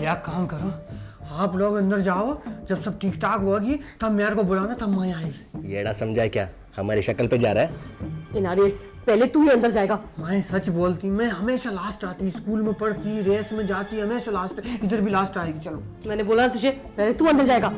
या काम करो, आप लोग अंदर जाओ, जब सब ठीक ठाक होगी तब मेरे को बुलाना, तब मैं आएगी। येड़ा समझा क्या? हमारी शक्ल पे जा रहा है? नारियल, पहले तू ही अंदर जाएगा। मैं सच बोलती, मैं हमेशा लास्ट आती, स्कूल में पढ़ती, रेस में जाती, हमेशा लास्ट, इधर भी लास्ट आएगी। चलो मैंने बोला ना तुझे, पहले तू अंदर जाएगा।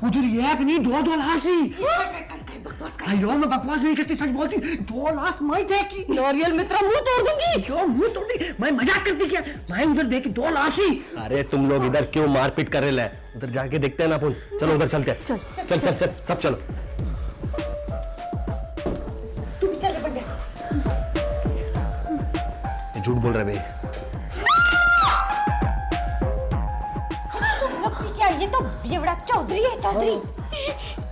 उधर एक नहीं दो लाशी। अयो मैं बकवास नहीं करती, सच बोलती, 2 लाश मैं देखी। नारियल मित्रा, मुंह तोड़ दूंगी। क्यों मुंह तोड़ दी? मैं मजाक करती क्या? मैं उधर देखी 2 लाशी। अरे तुम लोग इधर क्यों मारपीट कर रहे हैं? उधर जाके देखते हैं ना अपन। चलो उधर चलते हैं। चल चल चल चल सब चलो। तू भी चल बंदे। झूठ बोल रहे भाई। क्या ये तो बेवड़ा चौधरी है। चौधरी,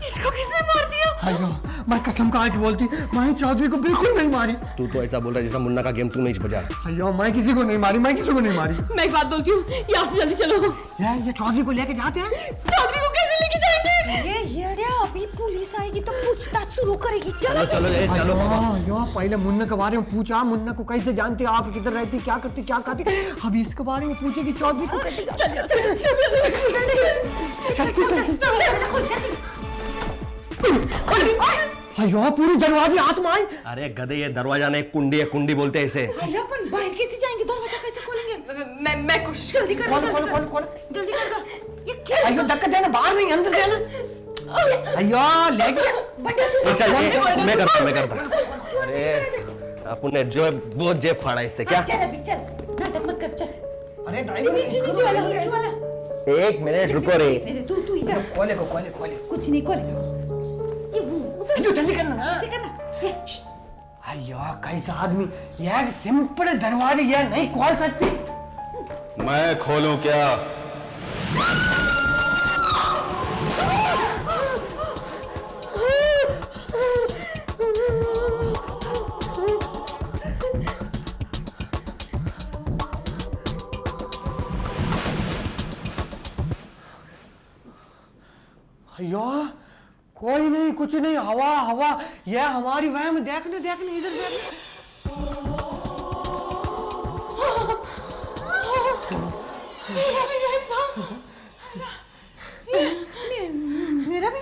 इसको किसने मार दिया? अयो मैं कसम खा के बोलती, मैं चौधरी को बिल्कुल नहीं मारी। तू तो ऐसा बोल रहा है जैसा मुन्ना का गेम तू नहीं बजा। अयो मैं किसी को नहीं मारी, मैं किसी को नहीं मारी। मैं एक बात बोलती हूँ, यहाँ से जल्दी चलो। ये चौधरी को लेके जाते हैं। चौधरी को कैसे लेके जाएंगे? ये अभी पुलिस आएगी तो पूछताछ शुरू करेगी। चलो चलो ले चलो। यो पहले मुन्ना के बारे में पूछा, मुन्ना को कैसे जानते, आप किधर रहती, क्या करती, क्या खाती, अभी इसके बारे में पूछेगी चौधरी को। अयो पूरी दरवाजे हाथ में आई। अरे गधे, ये दरवाजा नहीं कुंडी है, कुंडी बोलते हैं इसे। अपन बाहर कैसे जाएंगे? दरवाजा कैसे खोलेंगे? मैं कोशिश जल्दी कर। खोल जल्दी कर। ये क्या? अयो धक्का देना, बाहर नहीं अंदर जाना। अयो ले गया। चल मैं करता। अरे अपन ने जो बहुत जेब फाड़ा इससे। क्या? चल अभी चल, नाटक मत कर, चल। अरे ड्राइवर नीचे वाला। 1 मिनट रुको रे। तू इधर। खोले कुछ नहीं खोले। ये वो अयो जल्दी करना ना। ऐसे करना। ये अयो कैसा आदमी, ये सिंपल दरवाजे ये नहीं खोल सकती। मैं खोलूं क्या? अयो कोई नहीं, कुछ नहीं, हवा ये हमारी वहम। देखने इधर देखने। मेरा भी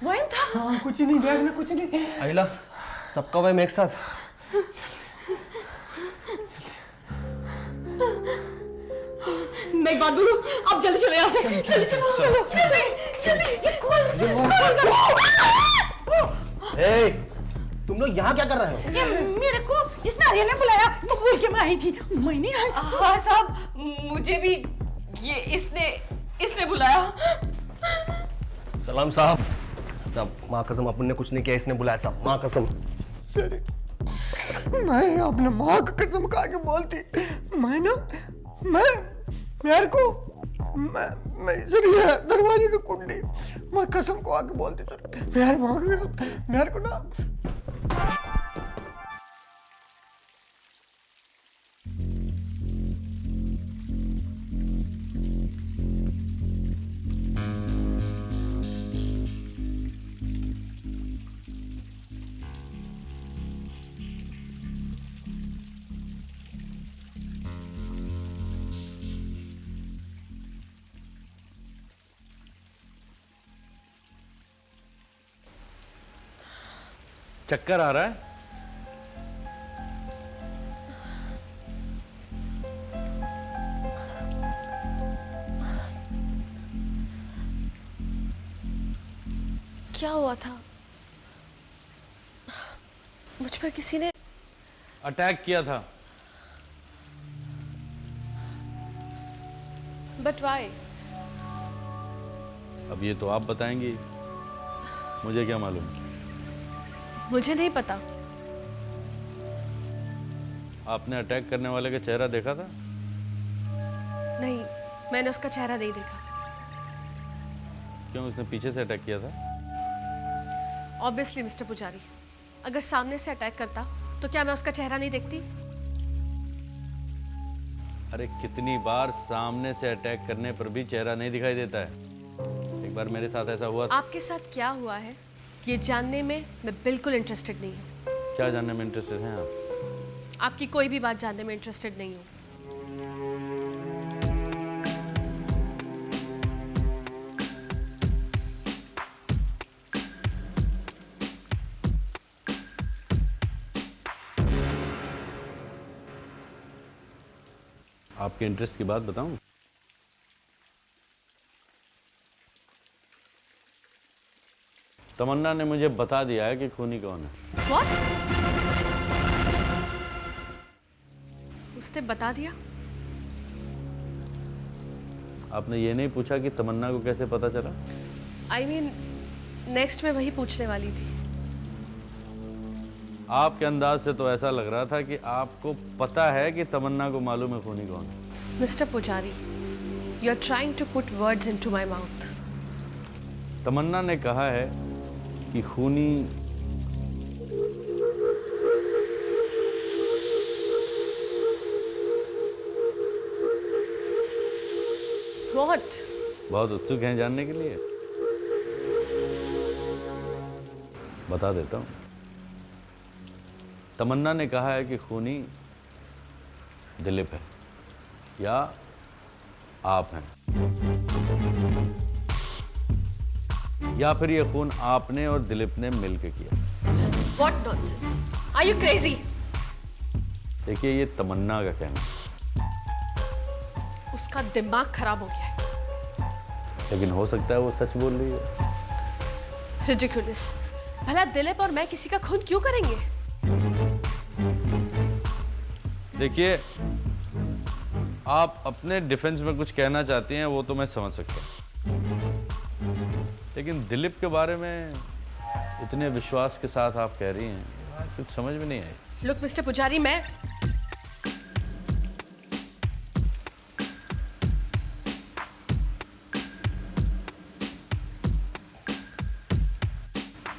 वही था। हाँ कुछ नहीं, देखने कुछ नहीं। अहिला सबका वह एक साथ। मैं एक बात बोलूं, आप जल्दी चलो यहाँ से। चलो। तुम लोग यहाँ क्या कर रहे हो? मेरे को इस नारियल ने बुलाया, मैं बोल के मैं आई थी। मैं नहीं आई। हाँ साहब, मुझे भी ये इसने बुलाया। सलाम साहब। तब माँ कसम अपन ने कुछ नहीं किया, इसने बुलाया साहब। माँ कसम। मैं अपने माँ का कसम खा के बोलती, मैं मेरे को मैं सर ये दरवाजे की कुंडी, मैं कसम को आके बोलती सर, मेरे माँ का कसम, मेरे को ना। चक्कर आ रहा है? क्या हुआ था? मुझ पर किसी ने अटैक किया था। But why? अब ये तो आप बताएंगी, मुझे क्या मालूम। मुझे नहीं पता। आपने अटैक करने वाले का चेहरा देखा था? नहीं, मैंने उसका चेहरा नहीं देखा। क्यों, उसने पीछे से अटैक किया था? ऑब्वियसली मिस्टर पुजारी, अगर सामने से अटैक करता तो क्या मैं उसका चेहरा नहीं देखती? अरे कितनी बार सामने से अटैक करने पर भी चेहरा नहीं दिखाई देता है। एक बार मेरे साथ ऐसा हुआ। आपके साथ क्या हुआ है ये जानने में मैं बिल्कुल इंटरेस्टेड नहीं हूँ। क्या जानने में इंटरेस्टेड हैं आप? आपकी कोई भी बात जानने में इंटरेस्टेड नहीं हूँ। आपके इंटरेस्ट की बात बताऊं? तमन्ना ने मुझे बता दिया है कि खूनी कौन है। What? उसने बता दिया? आपने ये नहीं पूछा कि तमन्ना को कैसे पता चला? I mean, नेक्स्ट मैं वही पूछने वाली थी। आपके अंदाज से तो ऐसा लग रहा था कि आपको पता है कि तमन्ना को मालूम है खूनी कौन है। Mister Pujari, you are trying to put words into my mouth. Tamanna ने कहा है कि खूनी What? बहुत उत्सुक हैं जानने के लिए। बता देता हूं। तमन्ना ने कहा है कि खूनी दिलीप है या आप हैं, या फिर ये खून आपने और दिलीप ने मिलकर किया। What nonsense? Are you crazy? देखिए, ये तमन्ना का कहना है, उसका दिमाग खराब हो गया है। लेकिन हो सकता है वो सच बोल रही है। Ridiculous. भला दिलीप और मैं किसी का खून क्यों करेंगे? देखिए, आप अपने डिफेंस में कुछ कहना चाहती हैं, वो तो मैं समझ सकता हूं, लेकिन दिलीप के बारे में इतने विश्वास के साथ आप कह रही हैं, कुछ समझ में नहीं आई। Look, मिस्टर पुजारी, मैं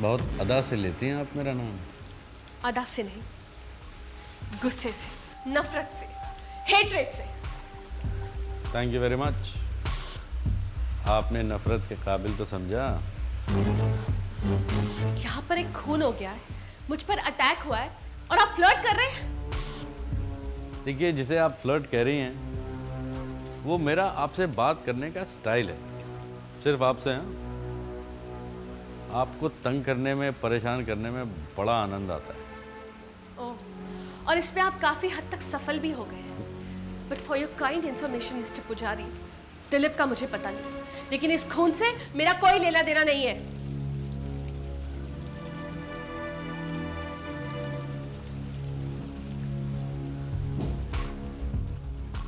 बहुत अदा से लेती हैं आप मेरा नाम। अदा से नहीं, गुस्से से, नफरत से, हेट्रेड से। Thank you very much. आपने नफरत के काबिल तो समझा। यहाँ पर एक खून हो गया है, मुझ पर अटैक हुआ है और आप फ्लर्ट कर रहे हैं। देखिए, जिसे आप फ्लर्ट कह रही हैं, वो मेरा आपसे बात करने का स्टाइल है। सिर्फ आपसे हैं, आपको तंग करने में, परेशान करने में बड़ा आनंद आता है। ओह, और इसमें आप काफी हद तक सफल भी हो गए हैं। But for your kind information mister पुजारी, दिलीप का मुझे पता नहीं, लेकिन इस खून से मेरा कोई लेना देना नहीं है।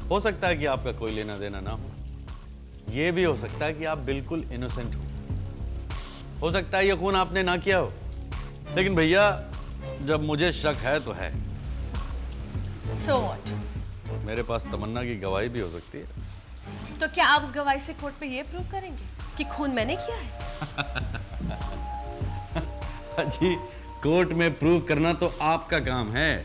हो सकता है कि आपका कोई लेना देना ना हो, यह भी हो सकता है कि आप बिल्कुल इनोसेंट हो सकता है ये खून आपने ना किया हो, लेकिन भैया, जब मुझे शक है तो है। So what? मेरे पास तमन्ना की गवाही भी हो सकती है। तो क्या आप उस गवाही से कोर्ट पे ये प्रूव करेंगे कि खून मैंने किया है? जी, कोर्ट में प्रूव करना तो आपका काम है,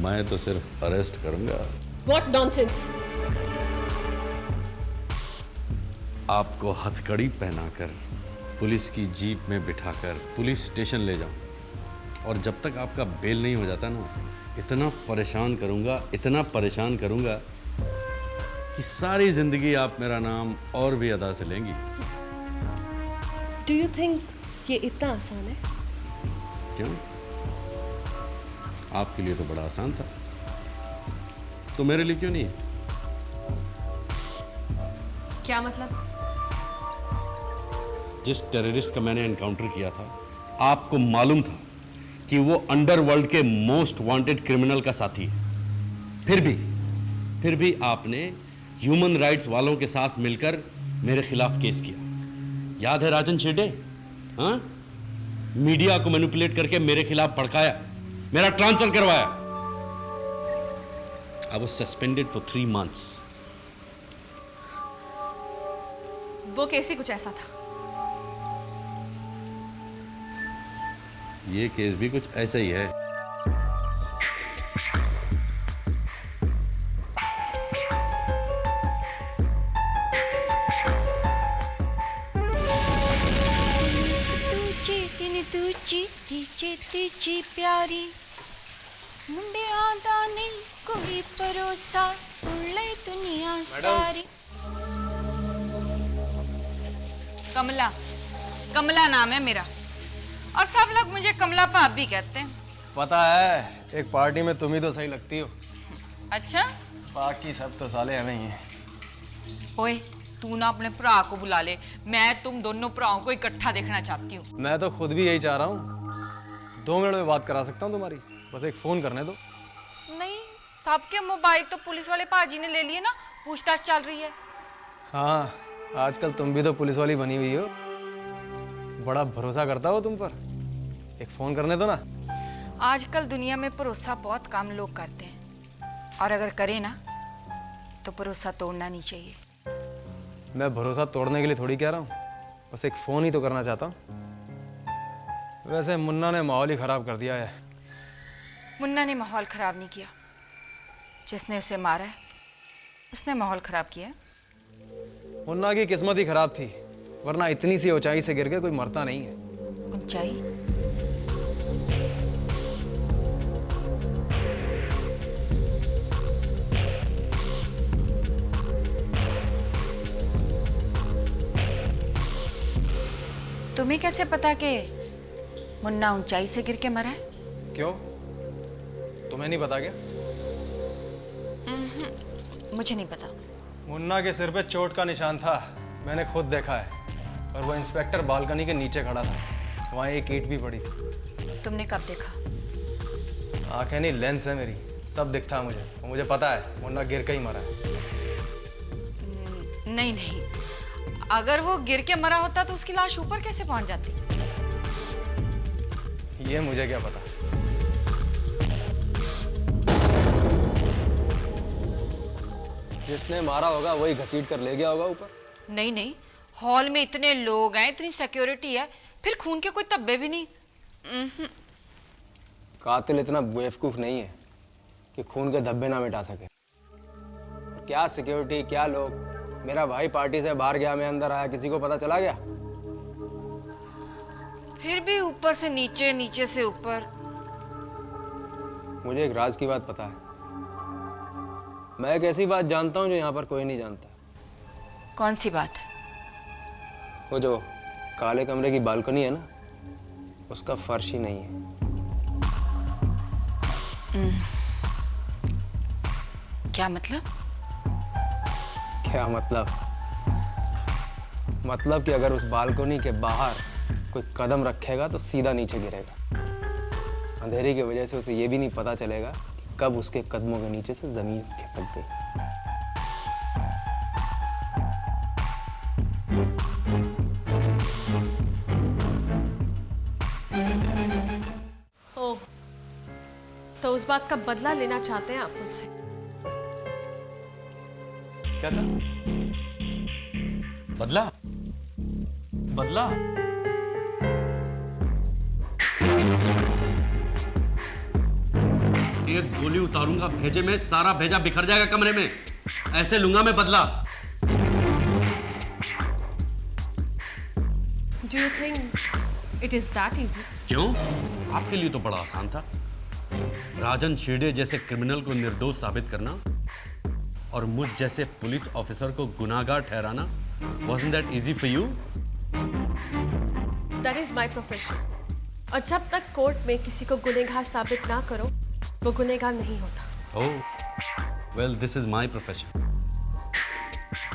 मैं तो सिर्फ अरेस्ट करूंगा। What nonsense? आपको हथकड़ी पहनाकर पुलिस की जीप में बिठाकर पुलिस स्टेशन ले जाऊं, और जब तक आपका बेल नहीं हो जाता ना, इतना परेशान करूंगा, इतना परेशान करूंगा कि सारी जिंदगी आप मेरा नाम और भी अदा से लेंगी। Do you think ये इतना आसान है? क्यों? आपके लिए तो बड़ा आसान था, तो मेरे लिए क्यों नहीं है? क्या मतलब? जिस टेररिस्ट का मैंने एनकाउंटर किया था, आपको मालूम था कि वो अंडरवर्ल्ड के मोस्ट वांटेड क्रिमिनल का साथी है। फिर भी आपने ह्यूमन राइट्स वालों के साथ मिलकर मेरे खिलाफ केस किया। याद है राजन शेडे? हाँ, मीडिया को मैनिपुलेट करके मेरे खिलाफ भड़काया, मेरा ट्रांसफर करवाया। I was suspended for 3 months। वो केस ही कुछ ऐसा था। ये केस भी कुछ ऐसा ही है। तू चीती चेती ची प्यारी मुंडिया दा नहीं कोई भरोसा सुन ले दुनिया सारी। कमला, कमला नाम है मेरा और सब लोग मुझे कमला भाभी कहते हैं। पता है, एक पार्टी में तुम ही तो सही लगती हो, अच्छा, बाकी सब तो साले हमें ही हैं। ओए तू ना अपने भरा को बुला ले, मैं तुम दोनों भराओं को इकट्ठा देखना चाहती हूँ। मैं तो खुद भी यही चाह रहा हूँ। 2 मिनट में बात करा सकता हूँ तुम्हारी, बस एक फोन करने दो। नहीं, सबके मोबाइल तो पुलिस वाले पाजी ने ले लिए ना, पूछताछ चल रही है। हाँ, आजकल तुम भी तो पुलिस वाली बनी हुई हो, बड़ा भरोसा करता हो तुम पर। एक फोन करने दो ना। आजकल दुनिया में भरोसा बहुत कम लोग करते हैं, और अगर करें ना तो भरोसा तोड़ना नहीं चाहिए। मैं भरोसा तोड़ने के लिए थोड़ी कह रहा हूँ, बस एक फोन ही तो करना चाहता हूँ। वैसे मुन्ना ने माहौल ही खराब कर दिया है। मुन्ना ने माहौल खराब नहीं किया, जिसने उसे मारा है उसने माहौल खराब किया है। मुन्ना की किस्मत ही खराब थी, वरना इतनी सी ऊंचाई से गिर के कोई मरता नहीं है। ऊंचाई? तुम्हें कैसे पता कि मुन्ना ऊंचाई से गिर के मरा है? क्यों, तुम्हें नहीं पता क्या? मुझे नहीं पता। मुन्ना के सिर पे चोट का निशान था, मैंने खुद देखा है। और वो इंस्पेक्टर बालकनी के नीचे खड़ा था, वहाँ एक ईंट भी पड़ी थी। तुमने कब देखा? आंखें नहीं, लेंस है मेरी, सब दिखता है मुझे। और मुझे पता है मुन्ना गिर के ही मरा है। नहीं नहीं, अगर वो गिर के मरा होता तो उसकी लाश ऊपर कैसे पहुंच जाती? ये मुझे क्या पता। जिसने मारा होगा वही घसीट कर ले गया होगा ऊपर। नहीं नहीं, हॉल में इतने लोग हैं, इतनी सिक्योरिटी है, फिर खून के कोई धब्बे भी नहीं। कातिल इतना बेवकूफ नहीं है कि खून के धब्बे ना मिटा सके। क्या सिक्योरिटी, क्या लोग। मेरा भाई पार्टी से बाहर गया, मैं अंदर आया, किसी को पता चला गया? फिर भी ऊपर से नीचे, नीचे से ऊपर। मुझे एक राज की बात पता है। मैं एक ऐसी बात जानता हूँ जो यहाँ पर कोई नहीं जानता। कौन सी बात है? वो जो काले कमरे की बालकनी है ना, उसका फर्श ही नहीं है। क्या मतलब? क्या मतलब? मतलब कि अगर उस बालकनी के बाहर कोई कदम रखेगा तो सीधा नीचे गिरेगा। अंधेरे की वजह से उसे ये भी नहीं पता चलेगा कि कब उसके कदमों के नीचे से जमीन खिसक गई। ओह, तो उस बात का बदला लेना चाहते हैं आप मुझसे? क्या था? बदला? बदला? एक गोली उतारूंगा भेजे में, सारा भेजा बिखर जाएगा कमरे में। ऐसे लूंगा मैं बदला। Do you think it is that easy? क्यों? आपके लिए तो बड़ा आसान था। राजन शिर्डे जैसे क्रिमिनल को निर्दोष साबित करना और मुझ जैसे पुलिस ऑफिसर को गुनाहगार ठहराना। Wasn't that easy for you? That is my profession. और जब तक कोर्ट में किसी को गुनहगार साबित ना करो, वो गुनहगार नहीं होता। Oh, well, this is my profession.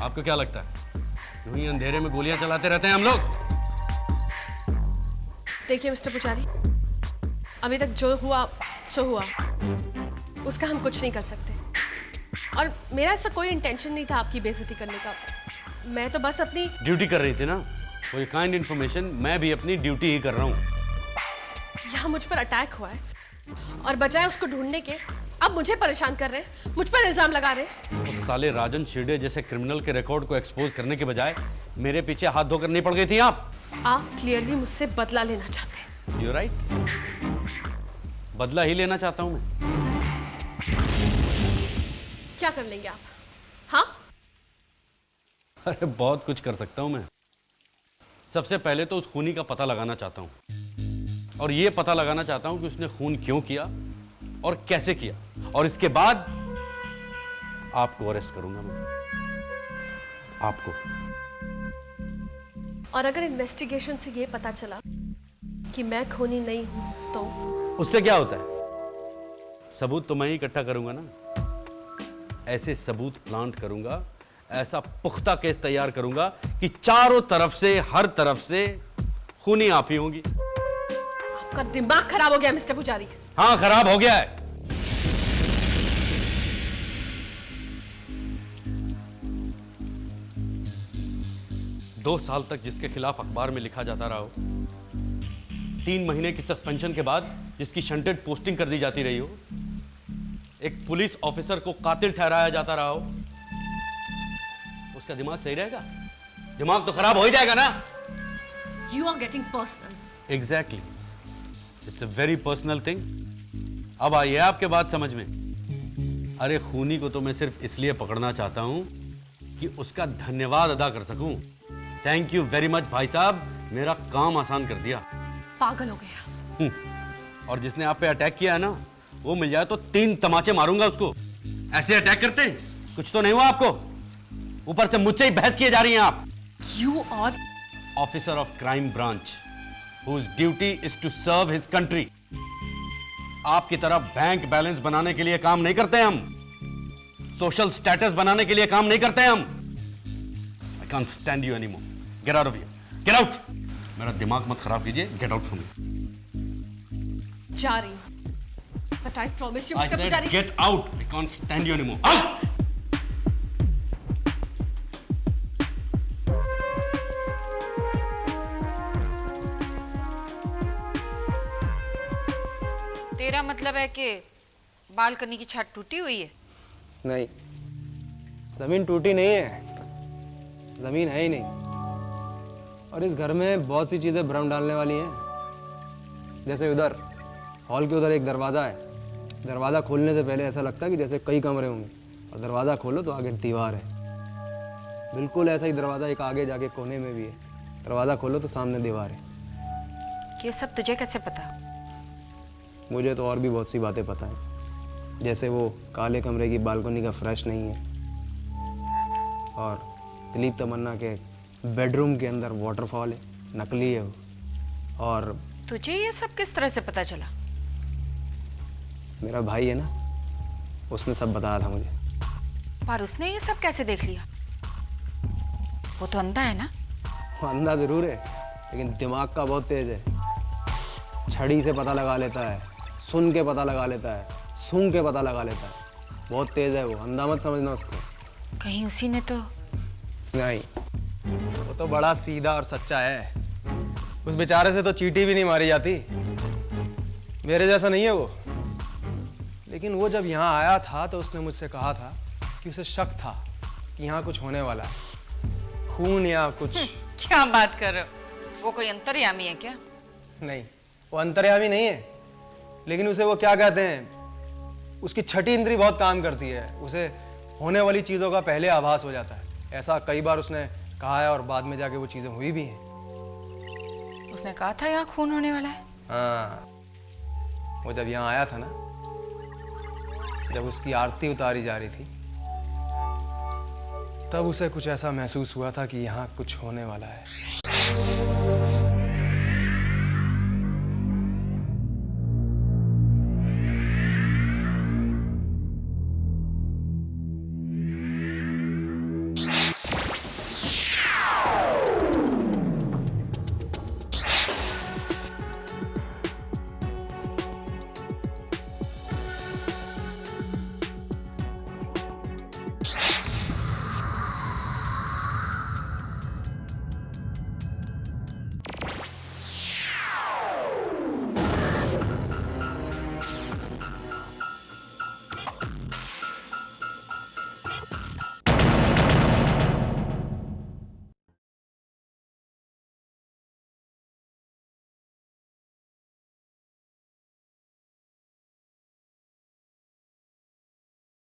आपको क्या लगता है यूं ही अंधेरे में गोलियां चलाते रहते हैं हम लोग? देखिए मिस्टर पुजारी, अभी तक जो हुआ सो हुआ, उसका हम कुछ नहीं कर सकते। और मेरा ऐसा कोई इंटेंशन नहीं था आपकी बेइज्जती करने का। मैं तो बस अपनी ड्यूटी कर रही थी ना। कोई काइंड इन्फॉर्मेशन, मैं भी अपनी ड्यूटी ही कर रहा हूँ। यहाँ मुझ पर अटैक हुआ है और बजाय उसको ढूंढने के अब मुझे परेशान कर रहे हैं, मुझ पर इल्जाम लगा रहे हैं। उस साले राजन शिर्डे जैसे क्रिमिनल के रिकॉर्ड को एक्सपोज करने के बजाय मेरे पीछे हाथ धोकर नहीं पड़ गई थी आप? आप क्लियरली मुझसे बदला लेना चाहते हैं। You're right. बदला ही लेना चाहता हूँ मैं। क्या कर लेंगे आप? हाँ, अरे बहुत कुछ कर सकता हूँ मैं। सबसे पहले तो उस खूनी का पता लगाना चाहता हूँ। और ये पता लगाना चाहता हूं कि उसने खून क्यों किया और कैसे किया, और इसके बाद आपको अरेस्ट करूंगा मैं, आपको। और अगर इन्वेस्टिगेशन से ये पता चला कि मैं खूनी नहीं हूं तो? उससे क्या होता है, सबूत तो मैं ही इकट्ठा करूंगा ना। ऐसे सबूत प्लांट करूंगा, ऐसा पुख्ता केस तैयार करूंगा कि चारों तरफ से, हर तरफ से खूनी आप ही होंगी। आपका दिमाग खराब हो गया मिस्टर पुजारी। हाँ, खराब हो गया है। दो साल तक जिसके खिलाफ अखबार में लिखा जाता रहा हो, 3 महीने की सस्पेंशन के बाद जिसकी शंटेड पोस्टिंग कर दी जाती रही हो, एक पुलिस ऑफिसर को कातिल ठहराया जाता रहा हो, उसका दिमाग सही रहेगा? दिमाग तो खराब हो ही जाएगा ना। You are getting personal. Exactly, it's a very personal thing. अब आई है आपके बात समझ में। अरे खूनी को तो मैं सिर्फ इसलिए पकड़ना चाहता हूं कि उसका धन्यवाद अदा कर सकूं। थैंक यू वेरी मच भाई साहब, मेरा काम आसान कर दिया। पागल हो गया। और जिसने आप पे अटैक किया है ना, वो मिल जाए तो 3 तमाचे मारूंगा उसको। ऐसे अटैक करते हैं? कुछ तो नहीं हुआ आपको? ऊपर से मुझसे ही बहस किए जा रही हैं आप। You are officer of crime branch whose duty is to serve his country। आपकी तरह बैंक बैलेंस बनाने के लिए काम नहीं करते हम, सोशल स्टेटस बनाने के लिए काम नहीं करते हम। I can't stand you anymore. Get out of here. Get out. मेरा दिमाग मत खराब कीजिए। Get out from here. जा रही हूं। But I promise you, I Mr. said Pujari. get out. I can't stand you anymore. Out. तेरा मतलब है कि बालकनी की छत टूटी हुई है? नहीं, जमीन टूटी नहीं है, जमीन है ही नहीं। और इस घर में बहुत सी चीजें भ्रम डालने वाली हैं। जैसे उधर हॉल के उधर एक दरवाजा है, दरवाजा खोलने से पहले ऐसा लगता है कि जैसे कई कमरे होंगे, और दरवाजा खोलो तो आगे दीवार है। बिल्कुल ऐसा ही दरवाजा एक आगे जाके कोने में भी है, दरवाजा खोलो तो सामने दीवार है। ये सब तुझे कैसे पता? मुझे तो और भी बहुत सी बातें पता है, जैसे वो काले कमरे की बालकनी का फ्रेश नहीं है, और दिलीप तमन्ना के बेडरूम के अंदर वाटरफॉल है, नकली है वो। और तुझे ये सब किस तरह से पता चला? मेरा भाई है ना, उसने सब बताया था मुझे। पर उसने ये सब कैसे देख लिया? वो तो अंधा है ना? वो अंधा जरूर है, लेकिन दिमाग का बहुत तेज है। छड़ी से पता लगा लेता है, सुन के पता लगा लेता है, सूंघ के पता लगा लेता है। बहुत तेज है वो, अंधा मत समझना उसको। कहीं उसी ने तो? नहीं, वो तो बड़ा सीधा और सच्चा है। उस बेचारे से तो चींटी भी नहीं मारी जाती। मेरे जैसा नहीं है वो। लेकिन वो जब यहाँ आया था तो उसने मुझसे कहा था कि उसे शक था कि यहाँ कुछ होने वाला है, खून या कुछ। क्या बात कर रहे हो? वो कोई अंतर्यामी है क्या? नहीं, वो अंतर्यामी नहीं है, लेकिन उसे वो क्या कहते हैं, उसकी छठी इंद्री बहुत काम करती है। उसे होने वाली चीज़ों का पहले आभास हो जाता है। ऐसा कई बार उसने कहा है, और बाद में जाके वो चीज़ें हुई भी हैं। उसने कहा था यहाँ खून होने वाला है? हाँ, वो जब यहाँ आया था ना, जब उसकी आरती उतारी जा रही थी, तब उसे कुछ ऐसा महसूस हुआ था कि यहाँ कुछ होने वाला है।